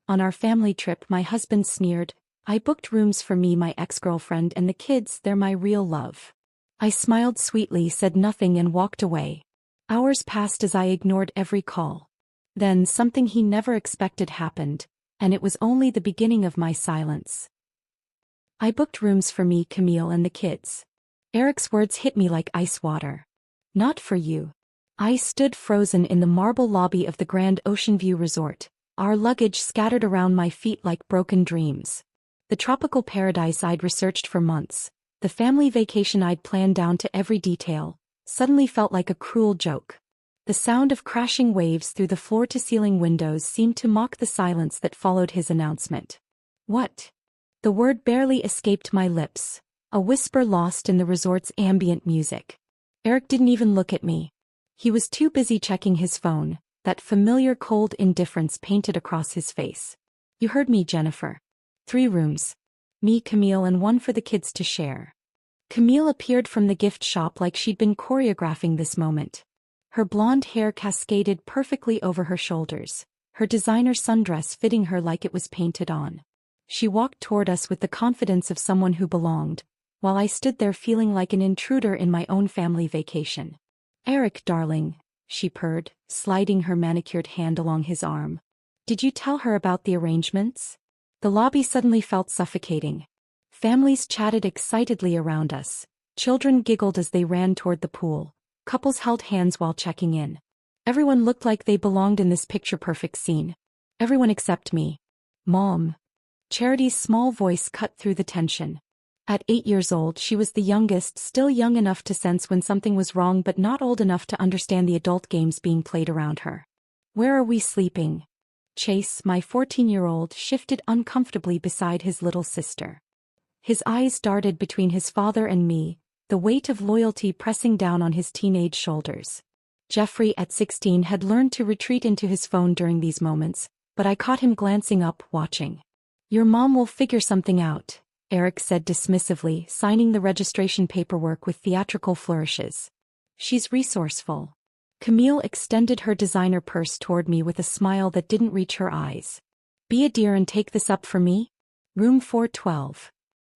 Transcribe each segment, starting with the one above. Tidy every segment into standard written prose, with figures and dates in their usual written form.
On our family trip, my husband sneered, "I booked rooms for me, my ex-girlfriend, and the kids, they're my real love." I smiled sweetly, said nothing, and walked away. Hours passed as I ignored every call. Then something he never expected happened, and it was only the beginning of my silence. "I booked rooms for me, Camille, and the kids." Eric's words hit me like ice water. "Not for you." I stood frozen in the marble lobby of the Grand Ocean View Resort, our luggage scattered around my feet like broken dreams. The tropical paradise I'd researched for months, the family vacation I'd planned down to every detail, suddenly felt like a cruel joke. The sound of crashing waves through the floor-to-ceiling windows seemed to mock the silence that followed his announcement. "What?" The word barely escaped my lips, a whisper lost in the resort's ambient music. Eric didn't even look at me. He was too busy checking his phone, that familiar cold indifference painted across his face. "You heard me, Jennifer. 3 rooms. Me, Camille, and 1 for the kids to share." Camille appeared from the gift shop like she'd been choreographing this moment. Her blonde hair cascaded perfectly over her shoulders, her designer sundress fitting her like it was painted on. She walked toward us with the confidence of someone who belonged, while I stood there feeling like an intruder in my own family vacation. "Eric, darling," she purred, sliding her manicured hand along his arm. "Did you tell her about the arrangements?" The lobby suddenly felt suffocating. Families chatted excitedly around us, children giggled as they ran toward the pool, couples held hands while checking in. Everyone looked like they belonged in this picture-perfect scene. Everyone except me. "Mom." Charity's small voice cut through the tension. At 8 years old, she was the youngest, still young enough to sense when something was wrong but not old enough to understand the adult games being played around her. "Where are we sleeping?" Chase, my 14-year-old, shifted uncomfortably beside his little sister. His eyes darted between his father and me, the weight of loyalty pressing down on his teenage shoulders. Jeffrey, at 16, had learned to retreat into his phone during these moments, but I caught him glancing up, watching. "Your mom will figure something out," Eric said dismissively, signing the registration paperwork with theatrical flourishes. "She's resourceful." Camille extended her designer purse toward me with a smile that didn't reach her eyes. "Be a dear and take this up for me? Room 412.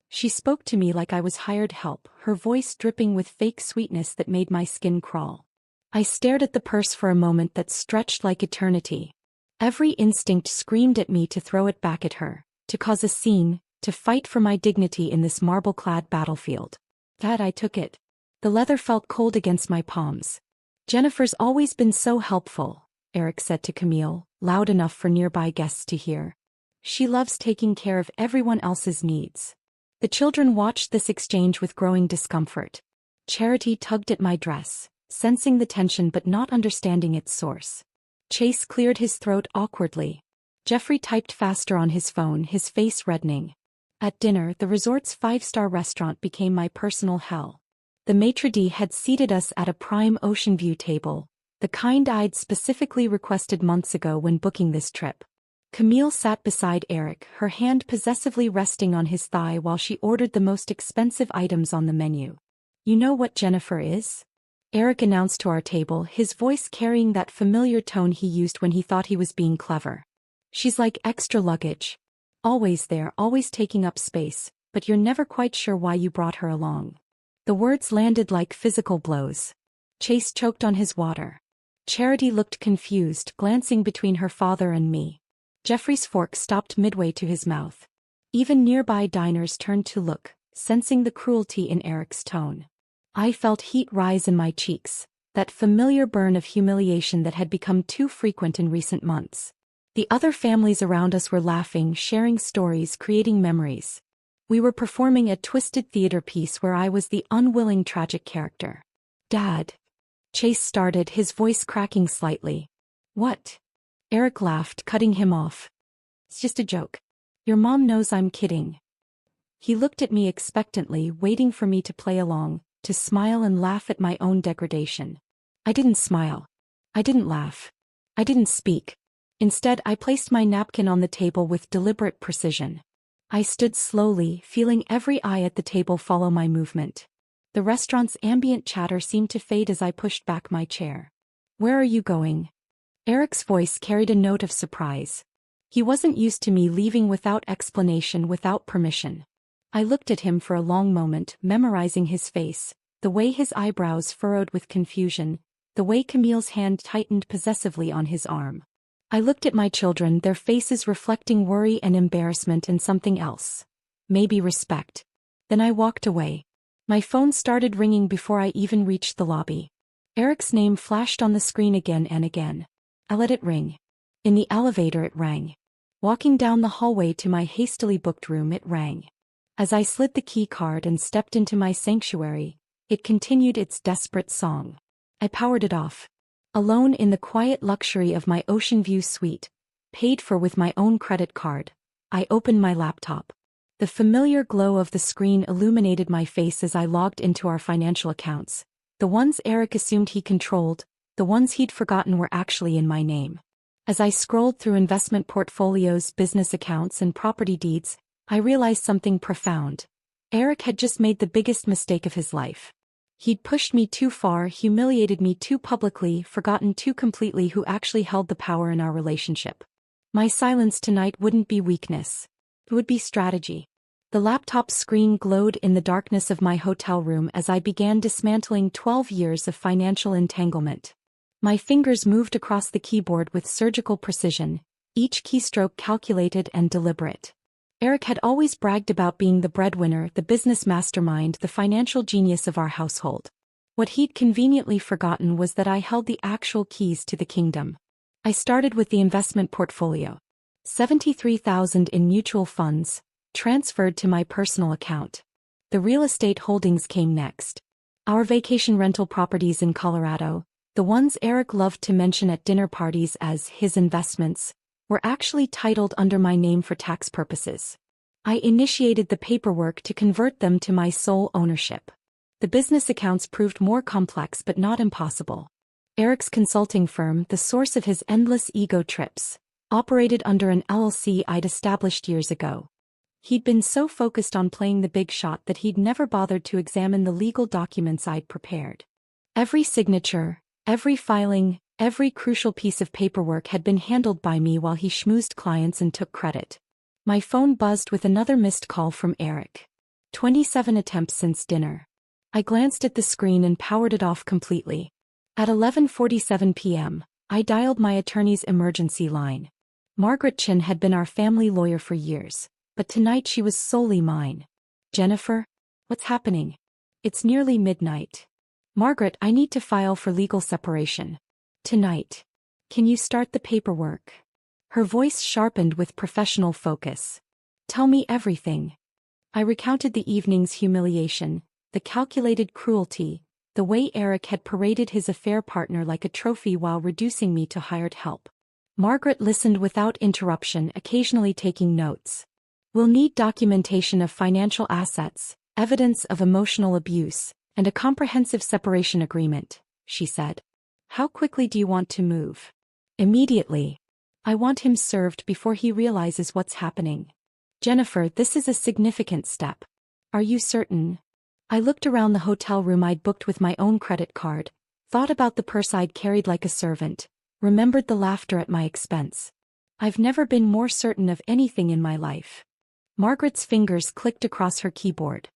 She spoke to me like I was hired help, her voice dripping with fake sweetness that made my skin crawl. I stared at the purse for a moment that stretched like eternity. Every instinct screamed at me to throw it back at her, to cause a scene, to fight for my dignity in this marble-clad battlefield. Dad, I took it. The leather felt cold against my palms. "Jennifer's always been so helpful," Eric said to Camille, loud enough for nearby guests to hear. "She loves taking care of everyone else's needs." The children watched this exchange with growing discomfort. Charity tugged at my dress, sensing the tension but not understanding its source. Chase cleared his throat awkwardly. Jeffrey typed faster on his phone, his face reddening. At dinner, the resort's 5-star restaurant became my personal hell. The maitre d' had seated us at a prime ocean view table, the kind I'd specifically requested months ago when booking this trip. Camille sat beside Eric, her hand possessively resting on his thigh while she ordered the most expensive items on the menu. "You know what Jennifer is?" Eric announced to our table, his voice carrying that familiar tone he used when he thought he was being clever. "She's like extra luggage. Always there, always taking up space, but you're never quite sure why you brought her along." The words landed like physical blows. Chase choked on his water. Charity looked confused, glancing between her father and me. Jeffrey's fork stopped midway to his mouth. Even nearby diners turned to look, sensing the cruelty in Eric's tone. I felt heat rise in my cheeks, that familiar burn of humiliation that had become too frequent in recent months. The other families around us were laughing, sharing stories, creating memories. We were performing a twisted theater piece where I was the unwilling tragic character. "Dad." Chase started, his voice cracking slightly. "What?" Eric laughed, cutting him off. "It's just a joke. Your mom knows I'm kidding." He looked at me expectantly, waiting for me to play along, to smile and laugh at my own degradation. I didn't smile. I didn't laugh. I didn't speak. Instead, I placed my napkin on the table with deliberate precision. I stood slowly, feeling every eye at the table follow my movement. The restaurant's ambient chatter seemed to fade as I pushed back my chair. "Where are you going?" Eric's voice carried a note of surprise. He wasn't used to me leaving without explanation, without permission. I looked at him for a long moment, memorizing his face, the way his eyebrows furrowed with confusion, the way Camille's hand tightened possessively on his arm. I looked at my children, their faces reflecting worry and embarrassment and something else. Maybe respect. Then I walked away. My phone started ringing before I even reached the lobby. Eric's name flashed on the screen again and again. I let it ring. In the elevator it rang. Walking down the hallway to my hastily booked room it rang. As I slid the key card and stepped into my sanctuary, it continued its desperate song. I powered it off. Alone in the quiet luxury of my ocean view suite, paid for with my own credit card, I opened my laptop. The familiar glow of the screen illuminated my face as I logged into our financial accounts. The ones Eric assumed he controlled, the ones he'd forgotten were actually in my name. As I scrolled through investment portfolios, business accounts, and property deeds, I realized something profound. Eric had just made the biggest mistake of his life. He'd pushed me too far, humiliated me too publicly, forgotten too completely who actually held the power in our relationship. My silence tonight wouldn't be weakness. It would be strategy. The laptop screen glowed in the darkness of my hotel room as I began dismantling 12 years of financial entanglement. My fingers moved across the keyboard with surgical precision, each keystroke calculated and deliberate. Eric had always bragged about being the breadwinner, the business mastermind, the financial genius of our household. What he'd conveniently forgotten was that I held the actual keys to the kingdom. I started with the investment portfolio. $73,000 in mutual funds, transferred to my personal account. The real estate holdings came next. Our vacation rental properties in Colorado, the ones Eric loved to mention at dinner parties as his investments, were actually titled under my name for tax purposes. I initiated the paperwork to convert them to my sole ownership. The business accounts proved more complex but not impossible. Eric's consulting firm, the source of his endless ego trips, operated under an LLC I'd established years ago. He'd been so focused on playing the big shot that he'd never bothered to examine the legal documents I'd prepared. Every signature, every filing, every crucial piece of paperwork had been handled by me while he schmoozed clients and took credit. My phone buzzed with another missed call from Eric. 27 attempts since dinner. I glanced at the screen and powered it off completely. At 11:47 p.m., I dialed my attorney's emergency line. Margaret Chin had been our family lawyer for years, but tonight she was solely mine. Jennifer? What's happening? It's nearly midnight. Margaret, I need to file for legal separation. Tonight. Can you start the paperwork? Her voice sharpened with professional focus. Tell me everything. I recounted the evening's humiliation, the calculated cruelty, the way Eric had paraded his affair partner like a trophy while reducing me to hired help. Margaret listened without interruption, occasionally taking notes. We'll need documentation of financial assets, evidence of emotional abuse, and a comprehensive separation agreement, she said. How quickly do you want to move? Immediately. I want him served before he realizes what's happening. Jennifer, this is a significant step. Are you certain? I looked around the hotel room I'd booked with my own credit card, thought about the purse I'd carried like a servant, remembered the laughter at my expense. I've never been more certain of anything in my life. Margaret's fingers clicked across her keyboard.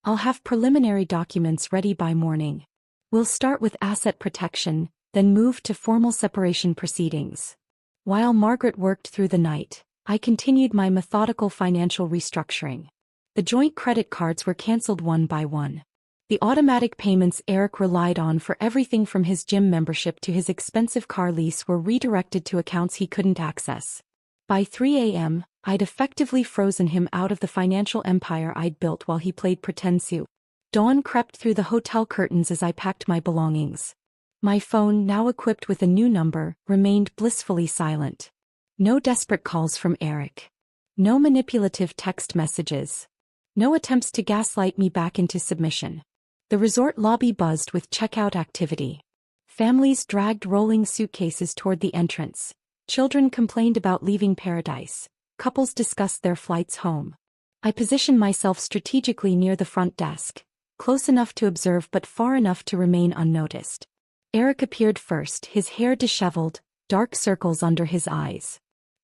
I'll have preliminary documents ready by morning. We'll start with asset protection, then move to formal separation proceedings. While Margaret worked through the night, I continued my methodical financial restructuring. The joint credit cards were canceled one by one. The automatic payments Eric relied on for everything from his gym membership to his expensive car lease were redirected to accounts he couldn't access. By 3 a.m., I'd effectively frozen him out of the financial empire I'd built while he played pretend soup. Dawn crept through the hotel curtains as I packed my belongings. My phone, now equipped with a new number, remained blissfully silent. No desperate calls from Eric. No manipulative text messages. No attempts to gaslight me back into submission. The resort lobby buzzed with checkout activity. Families dragged rolling suitcases toward the entrance. Children complained about leaving paradise. Couples discussed their flights home. I positioned myself strategically near the front desk, close enough to observe but far enough to remain unnoticed. Eric appeared first, his hair disheveled, dark circles under his eyes.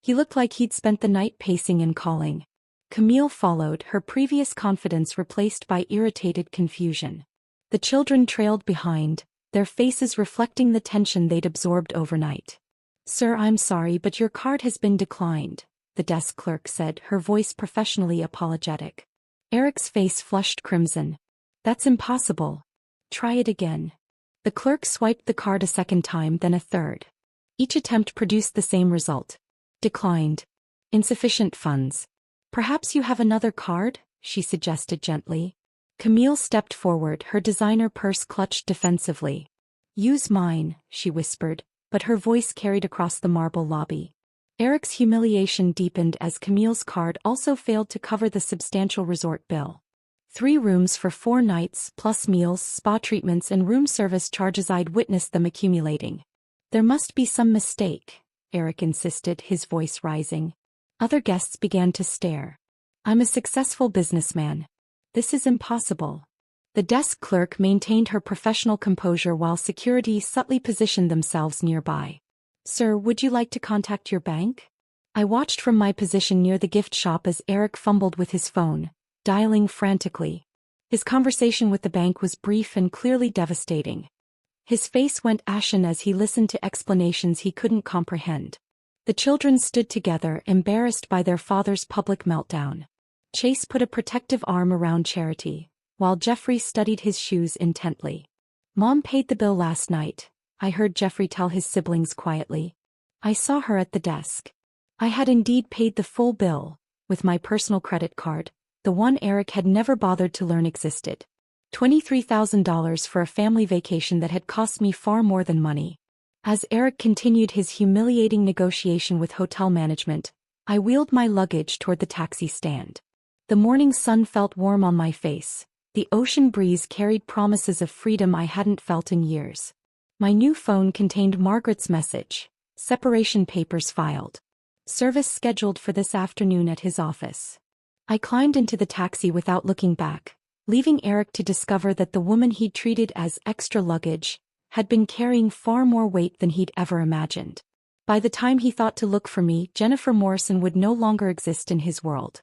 He looked like he'd spent the night pacing and calling. Camille followed, her previous confidence replaced by irritated confusion. The children trailed behind, their faces reflecting the tension they'd absorbed overnight. "Sir, I'm sorry, but your card has been declined," the desk clerk said, her voice professionally apologetic. Eric's face flushed crimson. "That's impossible. Try it again." The clerk swiped the card a second time, then a third. Each attempt produced the same result. "Declined. Insufficient funds. Perhaps you have another card?" she suggested gently. Camille stepped forward, her designer purse clutched defensively. "Use mine," she whispered, but her voice carried across the marble lobby. Eric's humiliation deepened as Camille's card also failed to cover the substantial resort bill. 3 rooms for 4 nights, plus meals, spa treatments and room service charges. I'd witnessed them accumulating. "There must be some mistake," Eric insisted, his voice rising. Other guests began to stare. "I'm a successful businessman. This is impossible." The desk clerk maintained her professional composure while security subtly positioned themselves nearby. "Sir, would you like to contact your bank?" I watched from my position near the gift shop as Eric fumbled with his phone, dialing frantically. His conversation with the bank was brief and clearly devastating. His face went ashen as he listened to explanations he couldn't comprehend. The children stood together, embarrassed by their father's public meltdown. Chase put a protective arm around Charity, while Jeffrey studied his shoes intently. "Mom paid the bill last night," I heard Jeffrey tell his siblings quietly. "I saw her at the desk." I had indeed paid the full bill, with my personal credit card, the one Eric had never bothered to learn existed. $23,000 for a family vacation that had cost me far more than money. As Eric continued his humiliating negotiation with hotel management, I wheeled my luggage toward the taxi stand. The morning sun felt warm on my face. The ocean breeze carried promises of freedom I hadn't felt in years. My new phone contained Margaret's message. Separation papers filed. Service scheduled for this afternoon at his office. I climbed into the taxi without looking back, leaving Eric to discover that the woman he'd treated as extra luggage had been carrying far more weight than he'd ever imagined. By the time he thought to look for me, Jennifer Morrison would no longer exist in his world.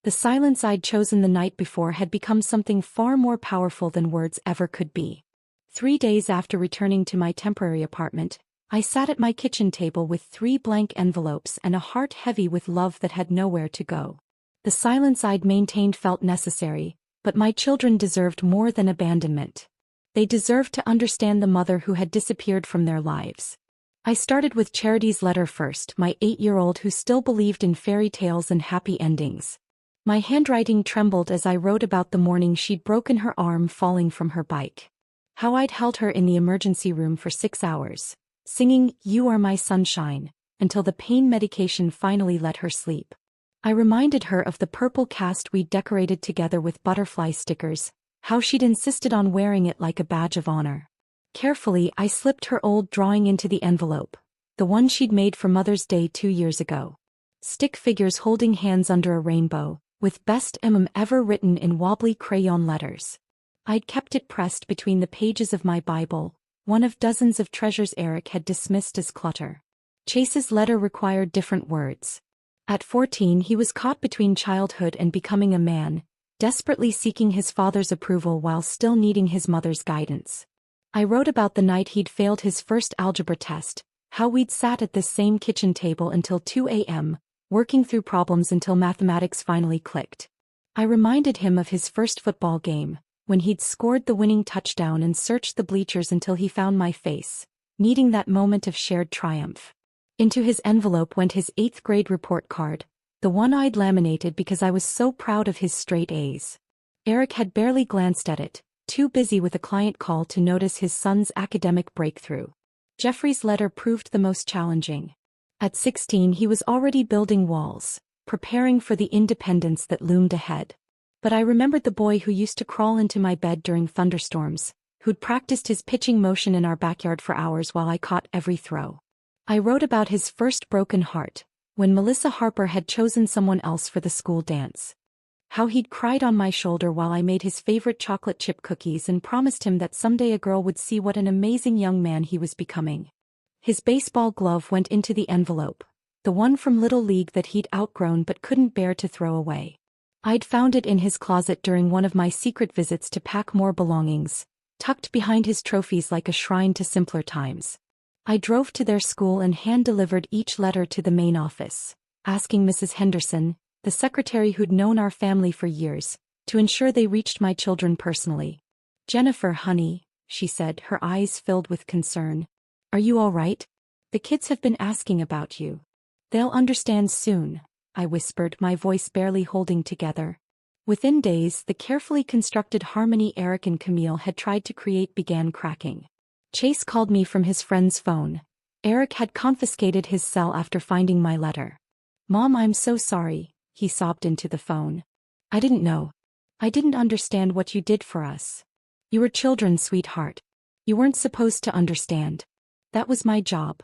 The silence I'd chosen the night before had become something far more powerful than words ever could be. 3 days after returning to my temporary apartment, I sat at my kitchen table with 3 blank envelopes and a heart heavy with love that had nowhere to go. The silence I'd maintained felt necessary, but my children deserved more than abandonment. They deserved to understand the mother who had disappeared from their lives. I started with Charity's letter first, my 8-year-old who still believed in fairy tales and happy endings. My handwriting trembled as I wrote about the morning she'd broken her arm falling from her bike. How I'd held her in the emergency room for 6 hours, singing "You Are My Sunshine," until the pain medication finally let her sleep. I reminded her of the purple cast we'd decorated together with butterfly stickers, how she'd insisted on wearing it like a badge of honor. Carefully, I slipped her old drawing into the envelope, the one she'd made for Mother's Day 2 years ago. Stick figures holding hands under a rainbow, with "Best ever" written in wobbly crayon letters. I'd kept it pressed between the pages of my Bible, one of dozens of treasures Eric had dismissed as clutter. Chase's letter required different words. At 14 he was caught between childhood and becoming a man, desperately seeking his father's approval while still needing his mother's guidance. I wrote about the night he'd failed his first algebra test, how we'd sat at this same kitchen table until 2 a.m., working through problems until mathematics finally clicked. I reminded him of his first football game, when he'd scored the winning touchdown and searched the bleachers until he found my face, needing that moment of shared triumph. Into his envelope went his 8th grade report card, the one I'd laminated because I was so proud of his straight A's. Eric had barely glanced at it, too busy with a client call to notice his son's academic breakthrough. Jeffrey's letter proved the most challenging. At 16 he was already building walls, preparing for the independence that loomed ahead. But I remembered the boy who used to crawl into my bed during thunderstorms, who'd practiced his pitching motion in our backyard for hours while I caught every throw. I wrote about his first broken heart, when Melissa Harper had chosen someone else for the school dance. How he'd cried on my shoulder while I made his favorite chocolate chip cookies and promised him that someday a girl would see what an amazing young man he was becoming. His baseball glove went into the envelope, the the one from Little League that he'd outgrown but couldn't bear to throw away. I'd found it in his closet during one of my secret visits to pack more belongings, tucked behind his trophies like a shrine to simpler times. I drove to their school and hand-delivered each letter to the main office, asking Mrs. Henderson, the secretary who'd known our family for years, to ensure they reached my children personally. "Jennifer, honey," she said, her eyes filled with concern. "Are you all right? The kids have been asking about you." "They'll understand soon," I whispered, my voice barely holding together. Within days, the carefully constructed harmony Eric and Camille had tried to create began cracking. Chase called me from his friend's phone. Eric had confiscated his cell after finding my letter. "Mom, I'm so sorry," he sobbed into the phone. "I didn't know. I didn't understand what you did for us. You were children, sweetheart. You weren't supposed to understand. That was my job."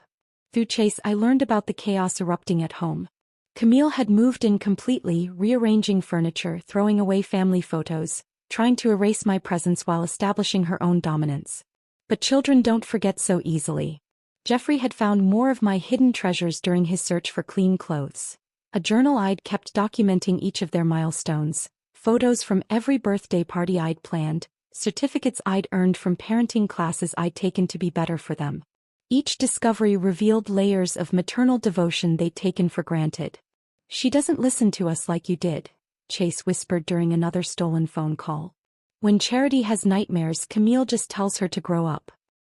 Through Chase, I learned about the chaos erupting at home. Camille had moved in completely, rearranging furniture, throwing away family photos, trying to erase my presence while establishing her own dominance. But children don't forget so easily. Jeffrey had found more of my hidden treasures during his search for clean clothes. A journal I'd kept documenting each of their milestones, photos from every birthday party I'd planned, certificates I'd earned from parenting classes I'd taken to be better for them. Each discovery revealed layers of maternal devotion they'd taken for granted. "She doesn't listen to us like you did," Chase whispered during another stolen phone call. "When Charity has nightmares, Camille just tells her to grow up.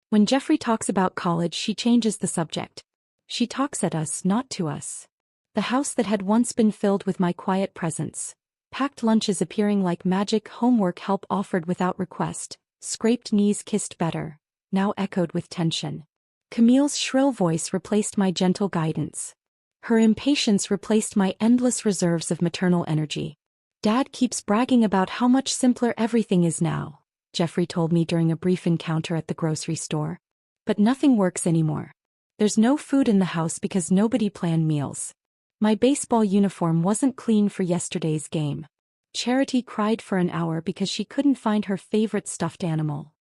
When Jeffrey talks about college, she changes the subject. She talks at us, not to us." The house that had once been filled with my quiet presence, packed lunches appearing like magic, homework help offered without request, scraped knees kissed better, now echoed with tension. Camille's shrill voice replaced my gentle guidance. Her impatience replaced my endless reserves of maternal energy. "Dad keeps bragging about how much simpler everything is now," Jeffrey told me during a brief encounter at the grocery store. "But nothing works anymore. There's no food in the house because nobody planned meals. My baseball uniform wasn't clean for yesterday's game. Charity cried for an hour because she couldn't find her favorite stuffed animal.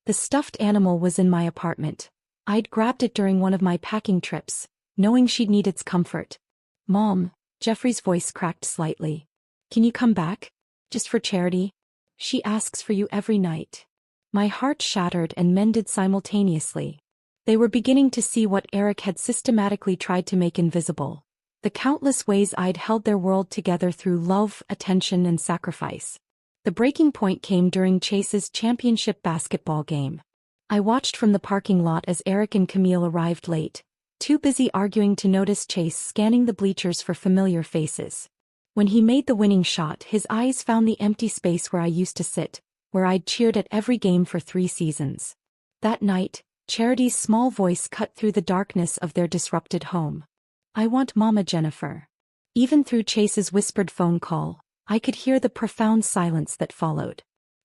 The stuffed animal was in my apartment. I'd grabbed it during one of my packing trips, knowing she'd need its comfort. "Mom," Jeffrey's voice cracked slightly. "Can you come back? Just for Charity? She asks for you every night." My heart shattered and mended simultaneously. They were beginning to see what Eric had systematically tried to make invisible. The countless ways I'd held their world together through love, attention, and sacrifice. The breaking point came during Chase's championship basketball game. I watched from the parking lot as Eric and Camille arrived late, too busy arguing to notice Chase scanning the bleachers for familiar faces. When he made the winning shot, his eyes found the empty space where I used to sit, where I'd cheered at every game for 3 seasons. That night, Charity's small voice cut through the darkness of their disrupted home. "I want Mama, Jennifer." Even through Chase's whispered phone call, I could hear the profound silence that followed.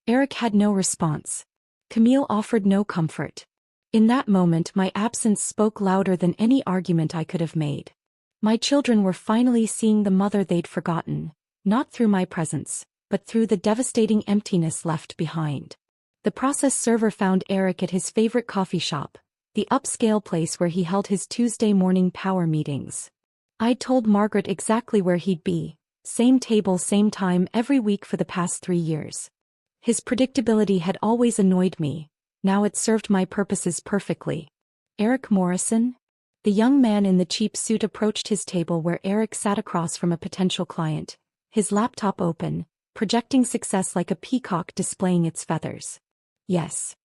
Eric had no response. Camille offered no comfort. In that moment, my absence spoke louder than any argument I could have made. My children were finally seeing the mother they'd forgotten, not through my presence, but through the devastating emptiness left behind. The process server found Eric at his favorite coffee shop, the upscale place where he held his Tuesday morning power meetings. I'd told Margaret exactly where he'd be, same table, same time every week for the past 3 years. His predictability had always annoyed me. Now it served my purposes perfectly. "Eric Morrison?" The young man in the cheap suit approached his table where Eric sat across from a potential client, his laptop open, projecting success like a peacock displaying its feathers. "Yes."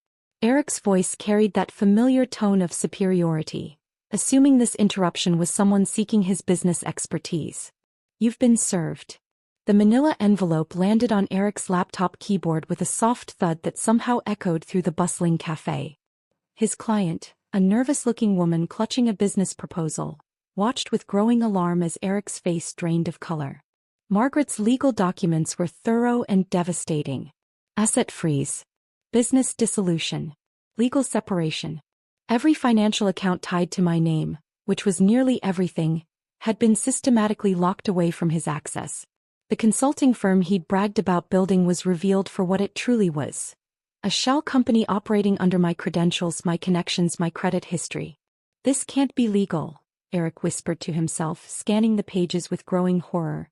Eric's voice carried that familiar tone of superiority, assuming this interruption was someone seeking his business expertise. "You've been served." The manila envelope landed on Eric's laptop keyboard with a soft thud that somehow echoed through the bustling cafe. His client, a nervous-looking woman clutching a business proposal, watched with growing alarm as Eric's face drained of color. Margaret's legal documents were thorough and devastating. Asset freeze. Business dissolution. Legal separation. Every financial account tied to my name, which was nearly everything, had been systematically locked away from his access. The consulting firm he'd bragged about building was revealed for what it truly was. A shell company operating under my credentials, my connections, my credit history. "This can't be legal," Eric whispered to himself, scanning the pages with growing horror.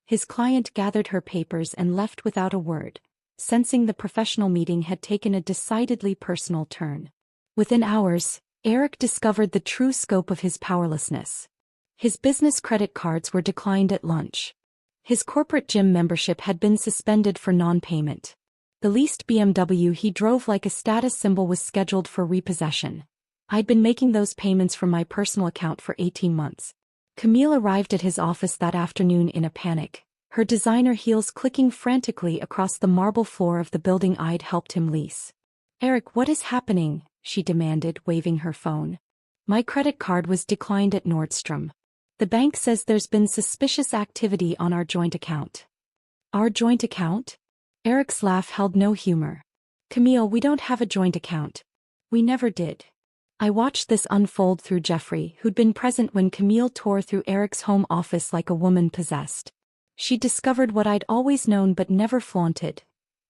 His client gathered her papers and left without a word, sensing the professional meeting had taken a decidedly personal turn. Within hours, Eric discovered the true scope of his powerlessness. His business credit cards were declined at lunch. His corporate gym membership had been suspended for non-payment. The leased BMW he drove like a status symbol was scheduled for repossession. I'd been making those payments from my personal account for 18 months. Camille arrived at his office that afternoon in a panic, her designer heels clicking frantically across the marble floor of the building I'd helped him lease. "Eric, what is happening?" she demanded, waving her phone. "My credit card was declined at Nordstrom. The bank says there's been suspicious activity on our joint account." "Our joint account?" Eric's laugh held no humor. "Camille, we don't have a joint account. We never did." I watched this unfold through Jeffrey, who'd been present when Camille tore through Eric's home office like a woman possessed. She discovered what I'd always known but never flaunted.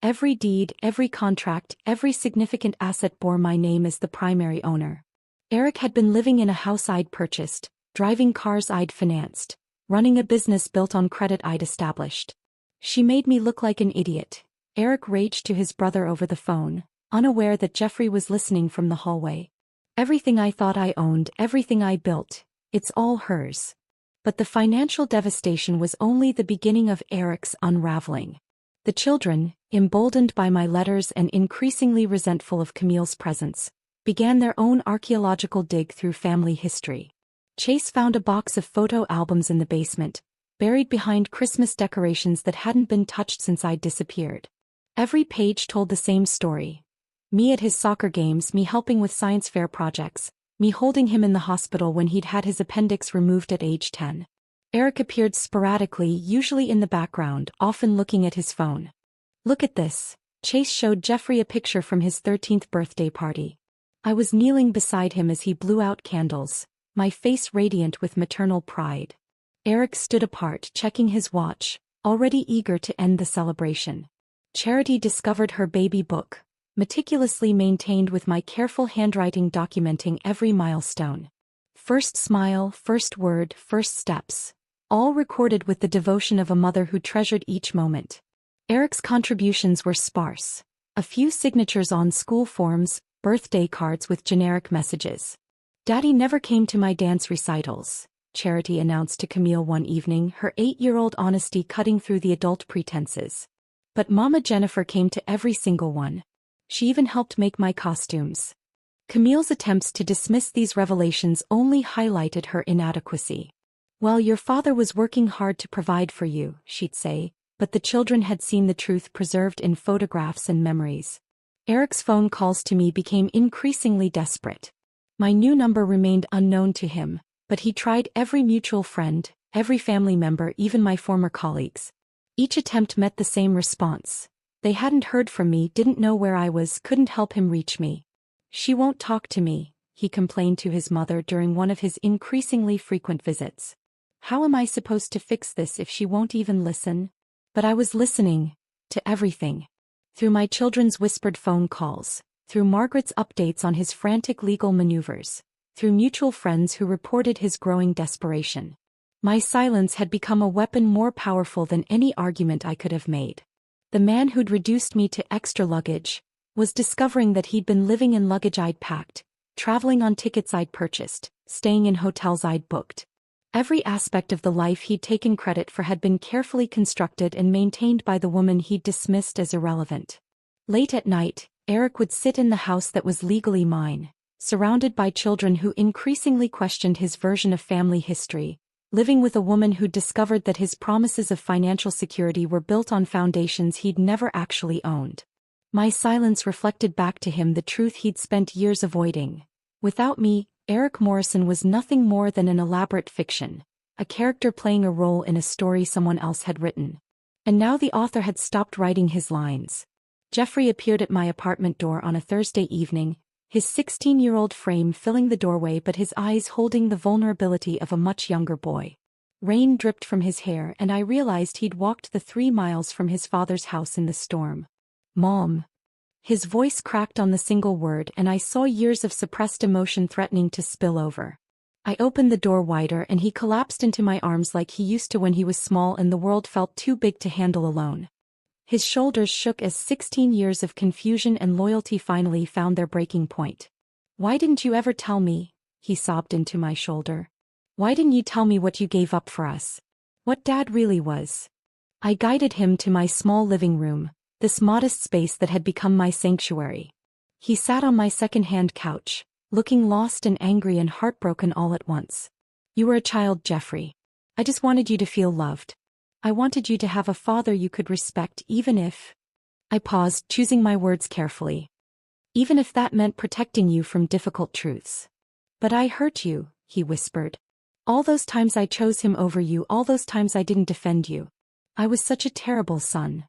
Every deed, every contract, every significant asset bore my name as the primary owner. Eric had been living in a house I'd purchased, driving cars I'd financed, running a business built on credit I'd established. "She made me look like an idiot," Eric raged to his brother over the phone, unaware that Jeffrey was listening from the hallway. "Everything I thought I owned, everything I built, it's all hers." But the financial devastation was only the beginning of Eric's unraveling. The children, emboldened by my letters and increasingly resentful of Camille's presence, began their own archaeological dig through family history. Chase found a box of photo albums in the basement, buried behind Christmas decorations that hadn't been touched since I'd disappeared. Every page told the same story. Me at his soccer games, me helping with science fair projects, me holding him in the hospital when he'd had his appendix removed at age 10. Eric appeared sporadically, usually in the background, often looking at his phone. "Look at this." Chase showed Jeffrey a picture from his 13th birthday party. I was kneeling beside him as he blew out candles, my face radiant with maternal pride. Eric stood apart, checking his watch, already eager to end the celebration. Charity discovered her baby book, meticulously maintained with my careful handwriting documenting every milestone. First smile, first word, first steps, all recorded with the devotion of a mother who treasured each moment. Eric's contributions were sparse. A few signatures on school forms, birthday cards with generic messages. "Daddy never came to my dance recitals," Charity announced to Camille one evening, her 8-year-old honesty cutting through the adult pretenses. "But Mama Jennifer came to every single one. She even helped make my costumes." Camille's attempts to dismiss these revelations only highlighted her inadequacy. "Well, your father was working hard to provide for you," she'd say, but the children had seen the truth preserved in photographs and memories. Eric's phone calls to me became increasingly desperate. My new number remained unknown to him, but he tried every mutual friend, every family member, even my former colleagues. Each attempt met the same response. They hadn't heard from me, didn't know where I was, couldn't help him reach me. "She won't talk to me," he complained to his mother during one of his increasingly frequent visits. "How am I supposed to fix this if she won't even listen?" But I was listening to everything. Through my children's whispered phone calls, through Margaret's updates on his frantic legal maneuvers, through mutual friends who reported his growing desperation. My silence had become a weapon more powerful than any argument I could have made. The man who'd reduced me to extra luggage was discovering that he'd been living in luggage I'd packed, traveling on tickets I'd purchased, staying in hotels I'd booked. Every aspect of the life he'd taken credit for had been carefully constructed and maintained by the woman he'd dismissed as irrelevant. Late at night, Eric would sit in the house that was legally mine, surrounded by children who increasingly questioned his version of family history, living with a woman who'd discovered that his promises of financial security were built on foundations he'd never actually owned. My silence reflected back to him the truth he'd spent years avoiding. Without me, Eric Morrison was nothing more than an elaborate fiction, a character playing a role in a story someone else had written. And now the author had stopped writing his lines. Jeffrey appeared at my apartment door on a Thursday evening, his 16-year-old frame filling the doorway but his eyes holding the vulnerability of a much younger boy. Rain dripped from his hair and I realized he'd walked the 3 miles from his father's house in the storm. "Mom." His voice cracked on the single word and I saw years of suppressed emotion threatening to spill over. I opened the door wider and he collapsed into my arms like he used to when he was small and the world felt too big to handle alone. His shoulders shook as 16 years of confusion and loyalty finally found their breaking point. "Why didn't you ever tell me?" he sobbed into my shoulder. "Why didn't you tell me what you gave up for us? What Dad really was?" I guided him to my small living room, this modest space that had become my sanctuary. He sat on my second-hand couch, looking lost and angry and heartbroken all at once. "You were a child, Jeffrey. I just wanted you to feel loved. I wanted you to have a father you could respect even if—" I paused, choosing my words carefully. "Even if that meant protecting you from difficult truths." "But I hurt you," he whispered. "All those times I chose him over you, all those times I didn't defend you. I was such a terrible son."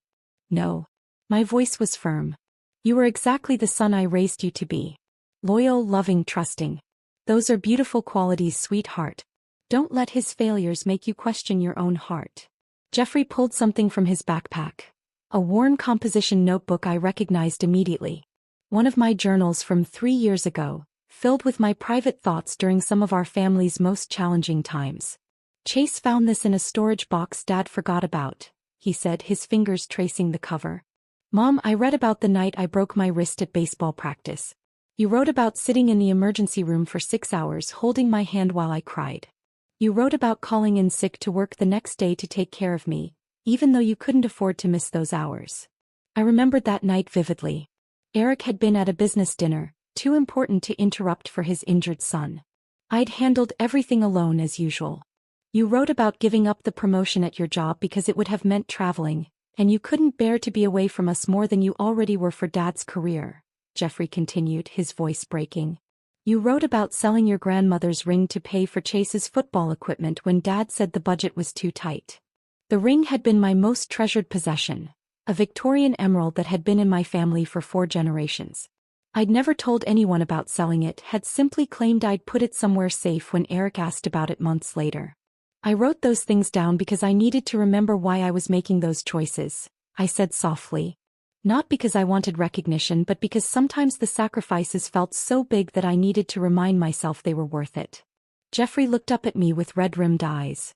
"No." My voice was firm. "You were exactly the son I raised you to be. Loyal, loving, trusting. Those are beautiful qualities, sweetheart. Don't let his failures make you question your own heart." Jeffrey pulled something from his backpack. A worn composition notebook I recognized immediately. One of my journals from 3 years ago, filled with my private thoughts during some of our family's most challenging times. "Chase found this in a storage box Dad forgot about," he said, his fingers tracing the cover. "Mom, I read about the night I broke my wrist at baseball practice. You wrote about sitting in the emergency room for 6 hours holding my hand while I cried. You wrote about calling in sick to work the next day to take care of me, even though you couldn't afford to miss those hours." I remembered that night vividly. Eric had been at a business dinner, too important to interrupt for his injured son. I'd handled everything alone as usual. "You wrote about giving up the promotion at your job because it would have meant traveling, and you couldn't bear to be away from us more than you already were for Dad's career," Jeffrey continued, his voice breaking. "You wrote about selling your grandmother's ring to pay for Chase's football equipment when Dad said the budget was too tight. The ring had been my most treasured possession, a Victorian emerald that had been in my family for 4 generations. I'd never told anyone about selling it, had simply claimed I'd put it somewhere safe when Eric asked about it months later. I wrote those things down because I needed to remember why I was making those choices," I said softly. "Not because I wanted recognition, but because sometimes the sacrifices felt so big that I needed to remind myself they were worth it." Jeffrey looked up at me with red-rimmed eyes.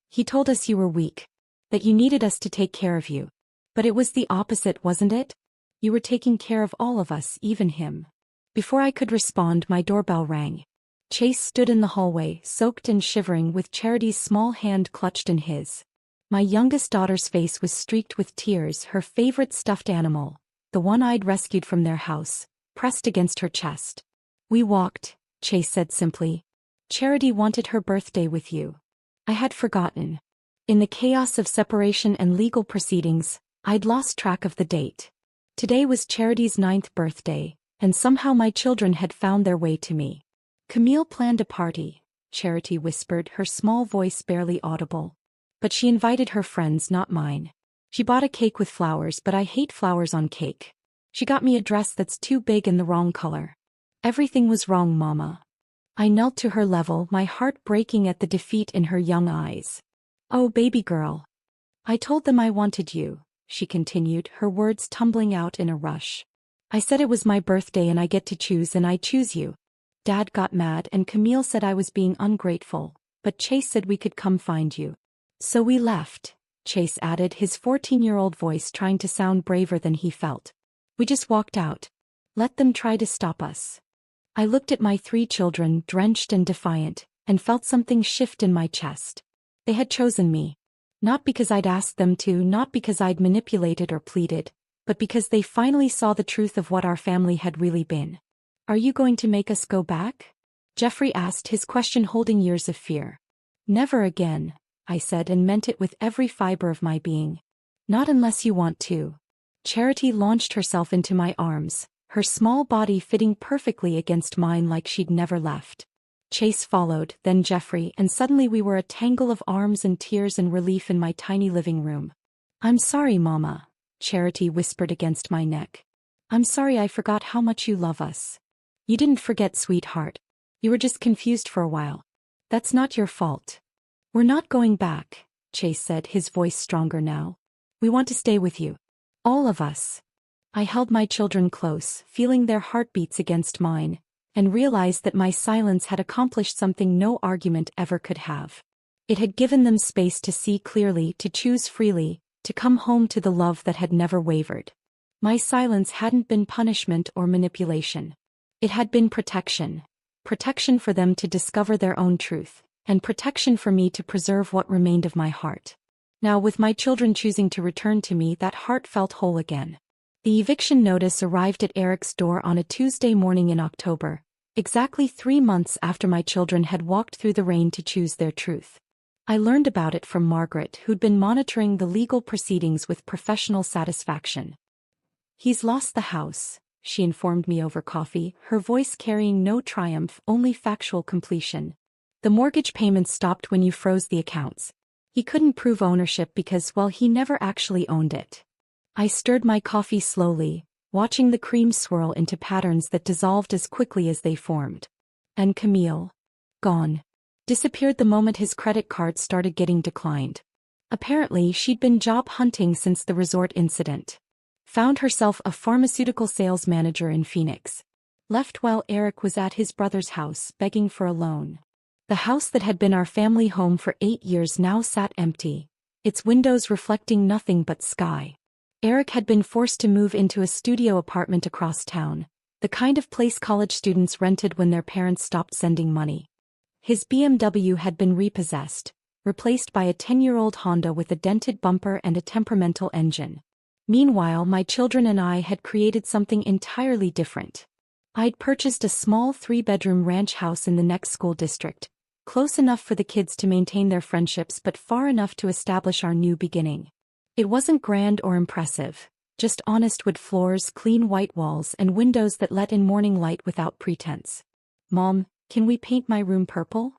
"He told us you were weak, that you needed us to take care of you. But it was the opposite, wasn't it? You were taking care of all of us, even him." Before I could respond, my doorbell rang. Chase stood in the hallway, soaked and shivering, with Charity's small hand clutched in his. My youngest daughter's face was streaked with tears, her favorite stuffed animal, the one I'd rescued from their house, pressed against her chest. "We walked," Chase said simply. "Charity wanted her birthday with you." I had forgotten. In the chaos of separation and legal proceedings, I'd lost track of the date. Today was Charity's 9th birthday, and somehow my children had found their way to me. "Camille planned a party," Charity whispered, her small voice barely audible. "But she invited her friends, not mine. She bought a cake with flowers, but I hate flowers on cake. She got me a dress that's too big and the wrong color. Everything was wrong, Mama." I knelt to her level, my heart breaking at the defeat in her young eyes. "Oh, baby girl. I told them I wanted you," she continued, her words tumbling out in a rush. "I said it was my birthday and I get to choose, and I choose you. Dad got mad and Camille said I was being ungrateful, but Chase said we could come find you. So we left," Chase added, his 14-year-old voice trying to sound braver than he felt. "We just walked out. Let them try to stop us." I looked at my 3 children, drenched and defiant, and felt something shift in my chest. They had chosen me. Not because I'd asked them to, not because I'd manipulated or pleaded, but because they finally saw the truth of what our family had really been. "Are you going to make us go back?" Jeffrey asked, his question holding years of fear. "Never again," I said, and meant it with every fiber of my being. "Not unless you want to." Charity launched herself into my arms, her small body fitting perfectly against mine like she'd never left. Chase followed, then Jeffrey, and suddenly we were a tangle of arms and tears and relief in my tiny living room. "I'm sorry, Mama," Charity whispered against my neck. "I'm sorry I forgot how much you love us." "You didn't forget, sweetheart. You were just confused for a while. That's not your fault." "We're not going back," Chase said, his voice stronger now. "We want to stay with you. All of us." I held my children close, feeling their heartbeats against mine, and realized that my silence had accomplished something no argument ever could have. It had given them space to see clearly, to choose freely, to come home to the love that had never wavered. My silence hadn't been punishment or manipulation. It had been protection. Protection for them to discover their own truth, and protection for me to preserve what remained of my heart. Now, with my children choosing to return to me, that heart felt whole again. The eviction notice arrived at Eric's door on a Tuesday morning in October, exactly 3 months after my children had walked through the rain to choose their truth. I learned about it from Margaret, who'd been monitoring the legal proceedings with professional satisfaction. "He's lost the house," she informed me over coffee, her voice carrying no triumph, only factual completion. "The mortgage payments stopped when you froze the accounts. He couldn't prove ownership because, well, he never actually owned it." I stirred my coffee slowly, watching the cream swirl into patterns that dissolved as quickly as they formed. And Camille? Gone. Disappeared the moment his credit card started getting declined. Apparently, she'd been job hunting since the resort incident. Found herself a pharmaceutical sales manager in Phoenix. Left while Eric was at his brother's house begging for a loan. The house that had been our family home for 8 years now sat empty, its windows reflecting nothing but sky. Eric had been forced to move into a studio apartment across town, the kind of place college students rented when their parents stopped sending money. His BMW had been repossessed, replaced by a 10-year-old Honda with a dented bumper and a temperamental engine. Meanwhile, my children and I had created something entirely different. I'd purchased a small 3-bedroom ranch house in the next school district, close enough for the kids to maintain their friendships but far enough to establish our new beginning. It wasn't grand or impressive, just honest wood floors, clean white walls, and windows that let in morning light without pretense. "Mom, can we paint my room purple?"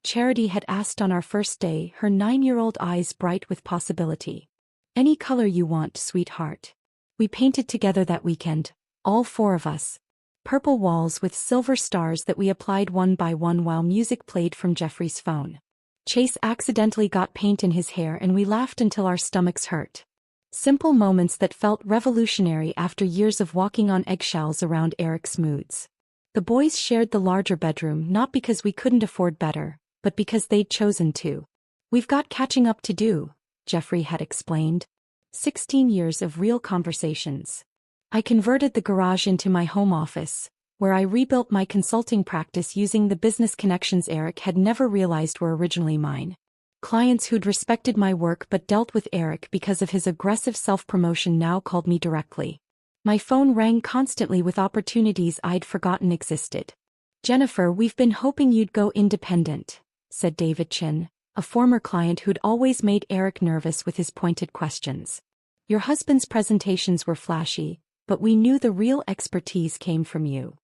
Charity had asked on our first day, her 9-year-old eyes bright with possibility. "Any color you want, sweetheart." We painted together that weekend, all 4 of us. Purple walls with silver stars that we applied one by one while music played from Jeffrey's phone. Chase accidentally got paint in his hair and we laughed until our stomachs hurt. Simple moments that felt revolutionary after years of walking on eggshells around Eric's moods. The boys shared the larger bedroom not because we couldn't afford better, but because they'd chosen to. "We've got catching up to do," Jeffrey had explained. 16 years of real conversations. I converted the garage into my home office, where I rebuilt my consulting practice using the business connections Eric had never realized were originally mine. Clients who'd respected my work but dealt with Eric because of his aggressive self-promotion now called me directly. My phone rang constantly with opportunities I'd forgotten existed. "Jennifer, we've been hoping you'd go independent," said David Chin, a former client who'd always made Eric nervous with his pointed questions. "Your husband's presentations were flashy, but we knew the real expertise came from you."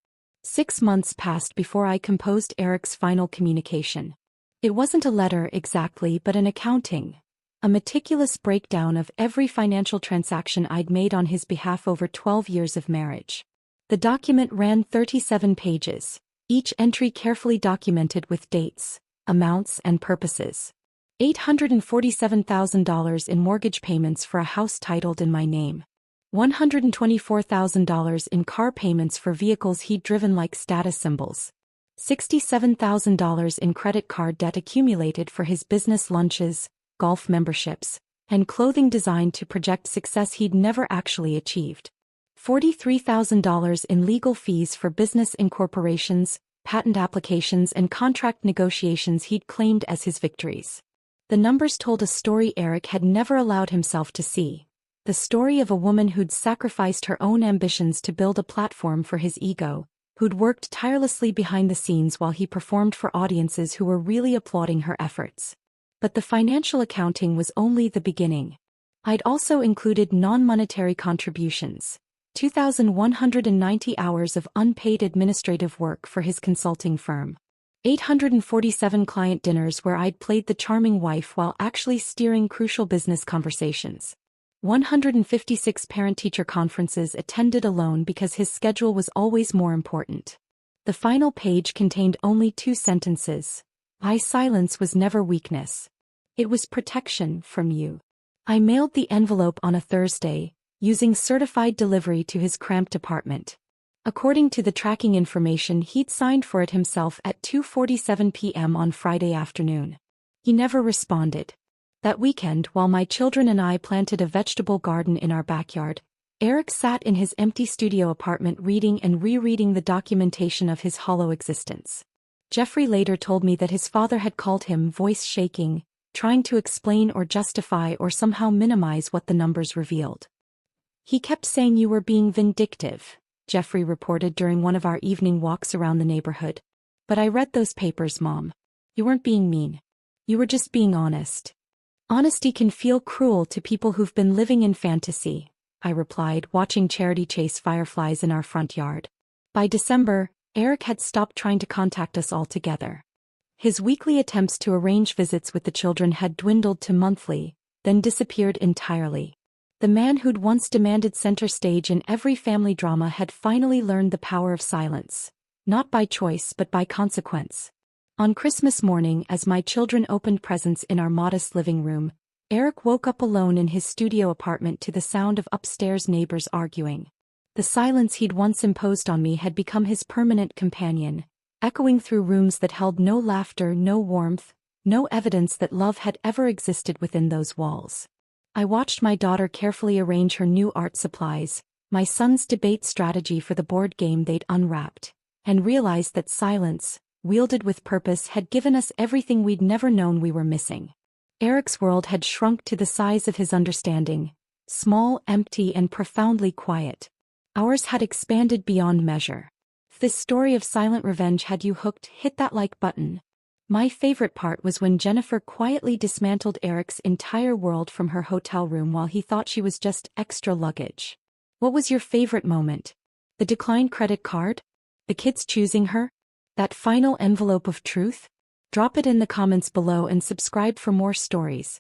6 months passed before I composed Eric's final communication. It wasn't a letter exactly, but an accounting. A meticulous breakdown of every financial transaction I'd made on his behalf over 12 years of marriage. The document ran 37 pages, each entry carefully documented with dates, amounts, and purposes. $847,000 in mortgage payments for a house titled in my name. $124,000 in car payments for vehicles he'd driven like status symbols. $67,000 in credit card debt accumulated for his business lunches, golf memberships, and clothing designed to project success he'd never actually achieved. $43,000 in legal fees for business incorporations, patent applications, and contract negotiations he'd claimed as his victories. The numbers told a story Eric had never allowed himself to see. The story of a woman who'd sacrificed her own ambitions to build a platform for his ego, who'd worked tirelessly behind the scenes while he performed for audiences who were really applauding her efforts. But the financial accounting was only the beginning. I'd also included non-monetary contributions, 2,190 hours of unpaid administrative work for his consulting firm. 847 client dinners where I'd played the charming wife while actually steering crucial business conversations. 156 parent-teacher conferences attended alone because his schedule was always more important. The final page contained only 2 sentences. "My silence was never weakness. It was protection from you." I mailed the envelope on a Thursday, using certified delivery to his cramped apartment. According to the tracking information, he'd signed for it himself at 2:47 p.m. on Friday afternoon. He never responded. That weekend, while my children and I planted a vegetable garden in our backyard, Eric sat in his empty studio apartment reading and rereading the documentation of his hollow existence. Jeffrey later told me that his father had called him, voice shaking, trying to explain or justify or somehow minimize what the numbers revealed. "He kept saying you were being vindictive," Jeffrey reported during one of our evening walks around the neighborhood. "But I read those papers, Mom. You weren't being mean. You were just being honest." "Honesty can feel cruel to people who've been living in fantasy," I replied, watching Charity chase fireflies in our front yard. By December, Eric had stopped trying to contact us altogether. His weekly attempts to arrange visits with the children had dwindled to monthly, then disappeared entirely. The man who'd once demanded center stage in every family drama had finally learned the power of silence, not by choice but by consequence. On Christmas morning, as my children opened presents in our modest living room, Eric woke up alone in his studio apartment to the sound of upstairs neighbors arguing. The silence he'd once imposed on me had become his permanent companion, echoing through rooms that held no laughter, no warmth, no evidence that love had ever existed within those walls. I watched my daughter carefully arrange her new art supplies, my son's debate strategy for the board game they'd unwrapped, and realized that silence, wielded with purpose, had given us everything we'd never known we were missing. Eric's world had shrunk to the size of his understanding, small, empty, and profoundly quiet. Ours had expanded beyond measure. If this story of silent revenge had you hooked, hit that like button. My favorite part was when Jennifer quietly dismantled Eric's entire world from her hotel room while he thought she was just extra luggage. What was your favorite moment? The declined credit card? The kids choosing her? That final envelope of truth? Drop it in the comments below and subscribe for more stories.